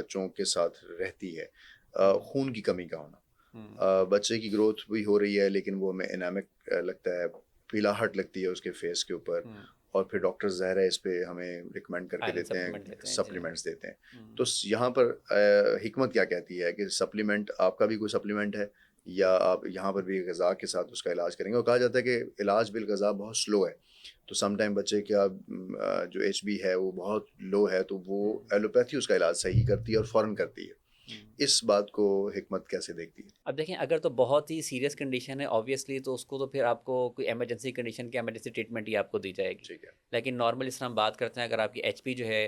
बच्चों के साथ रहती है खून की कमी का होना। हुँ, बच्चे की ग्रोथ भी हो रही है लेकिन वो हमें एनामिक लगता है, पीलाहट लगती है उसके फेस के ऊपर, हुँ, और फिर डॉक्टर ज़ाहिर है इस पे हमें रिकमेंड करके आयरन देते हैं, सप्लीमेंट देते हैं, जी। सप्लीमेंट्स देते हैं। हुँ। तो यहाँ पर हिकमत क्या कहती है कि सप्लीमेंट, आपका भी कोई सप्लीमेंट है या आप यहाँ पर भी ग़िज़ा के साथ उसका इलाज करेंगे? और कहा जाता है कि इलाज बिल ग़िज़ा बहुत स्लो है, तो सम टाइम बच्चे का जो एचबी है वो बहुत लो है, तो वो हुँ, एलोपैथी उसका इलाज सही करती है और फ़ौरन करती है। हुँ। इस बात को हिकमत कैसे देखती है? अब देखें, अगर तो बहुत ही सीरियस कंडीशन है ऑब्वियसली, तो उसको तो फिर आपको कोई इमरजेंसी कंडीशन की इमरजेंसी ट्रीटमेंट ही आपको दी जाएगी। ठीक है। लेकिन नॉर्मल जिस तरह हम बात करते हैं, अगर आपकी एचपी जो है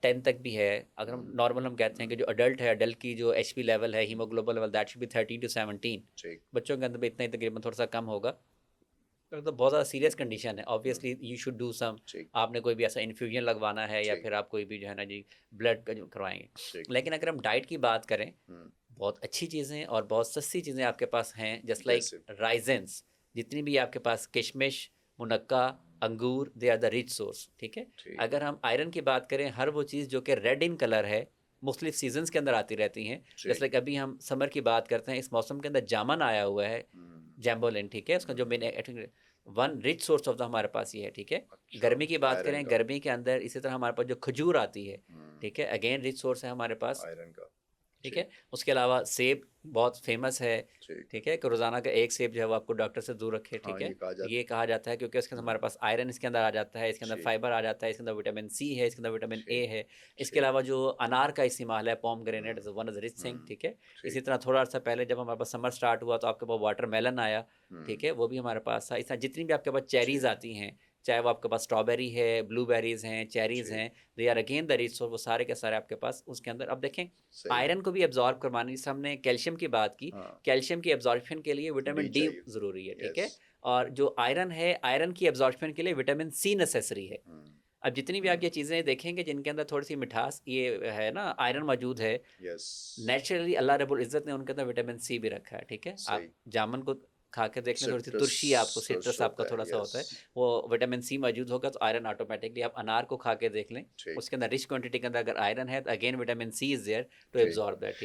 10 तक भी है, अगर हम हुँ, नॉर्मल हम कहते हैं कि जो अडल्ट है, अडल्ट की जो एचपी लेवल है, haemoglobin level, that should be 13 to 17। ठीक। बच्चों के अंदर भी इतना ही तकरीबन थोड़ा सा कम होगा। तो बहुत ज़्यादा सीरियस कंडीशन है, हुँ, obviously you should do some. ठीक, आपने कोई भी ऐसा इन्फ्यूजन लगवाना है, या ठीक, फिर आप कोई भी जो है ना जी ब्लड का जो करवाएंगे। ठीक। लेकिन अगर हम डाइट की बात करें, हुँ, बहुत अच्छी चीज़ें और बहुत सस्ती चीज़ें आपके पास हैं, जस्ट लाइक जैसे? राइजेंस। जितनी भी आपके पास किशमिश, मुनक्का, अंगूर, they are the rich source, ठीक है। ठीक, अगर हम आयरन की बात करें, हर वो चीज़ जो कि रेड इन कलर है, मुख्तलिफ सीजन्स के अंदर आती रहती हैं। जैसे ठीक। लाइक अभी हम समर की बात करते हैं, इस मौसम के अंदर जामन आया हुआ है, हुँ, जैम्बोलिन, ठीक है। उसका जो हुँ, main one rich source of the हमारे पास ये है, ठीक है। अच्छा, गर्मी की बात आयरन करें, का। गर्मी के अंदर इसी तरह हमारे पास जो खजूर आती है, हुँ, ठीक है, अगेन रिच सोर्स है हमारे पास, आयरन का। ठीक ठीक, है। उसके अलावा सेब बहुत फेमस है, ठीक। ठीक है, कि रोज़ाना का एक सेब जो है वो आपको डॉक्टर से दूर रखे, हाँ, ठीक है। ये कहा ये जाता है। कहा जाता है क्योंकि इसके अंदर हमारे हुँ, पास आयरन इसके अंदर आ जाता है, इसके अंदर ठीक, फाइबर आ जाता है, इसके अंदर विटामिन सी है, इसके अंदर विटामिन ए ठीक, है। इसके ठीक। अलावा जो अनार का इस्तेमाल है, पोमग्रेनेट हुँ, is one of the rich thing, हुँ, ठीक है। इसी ठीक। तरह थोड़ा अर्सा पहले जब हमारे पास समर स्टार्ट हुआ तो आपके पास वाटरमेलन आया, ठीक हुँ, है, वो भी हमारे पास था। इस तरह जितनी भी आपके पास चेरीज़ ठीक, आती हैं, चाहे वो आपके पास स्ट्रॉबेरी है, ब्लूबेरीज़ हैं, चेरीज़ ठीक। हैं, they are again the rich source, वो सारे के सारे आपके पास उसके अंदर। अब देखें, सही है। आयरन को भी एब्जॉर्ब करवाने, जैसे हमने कैल्शियम की बात की, हाँ, कैल्शियम की एब्जॉर्प्शन के लिए डी विटामिन डी चाहिए। ज़रूरी है, ठीक यस। है। और जो आयरन है, आयरन की एब्जॉर्प्शन के लिए विटामिन सी नेसेसरी है। हुँ, अब जितनी भी आप हुँ, ये चीज़ें देखेंगे जिनके अंदर थोड़ी सी मिठास ये है ना, आयरन मौजूद है, यस। नेचुरली अल्लाह रब्बुल इज़्ज़त ने उनके अंदर विटामिन सी भी रखा है, ठीक है। आप सही। जामुन को खा के देख लें, थोड़ी सी सिट्रस तुर्शी आपको, सोर्स सिट्रस आपका होता है, थोड़ा-सा यस। होता है, वो विटामिन सी मौजूद होगा तो आयरन ऑटोमैटिकली। आप अनार को खा के देख लें, ठीक, उसके अंदर रिच क्वांटिटी के अंदर अगर आयरन है तो again vitamin C is there to ठीक। एब्ज़ॉर्ब दैट, ठीक है।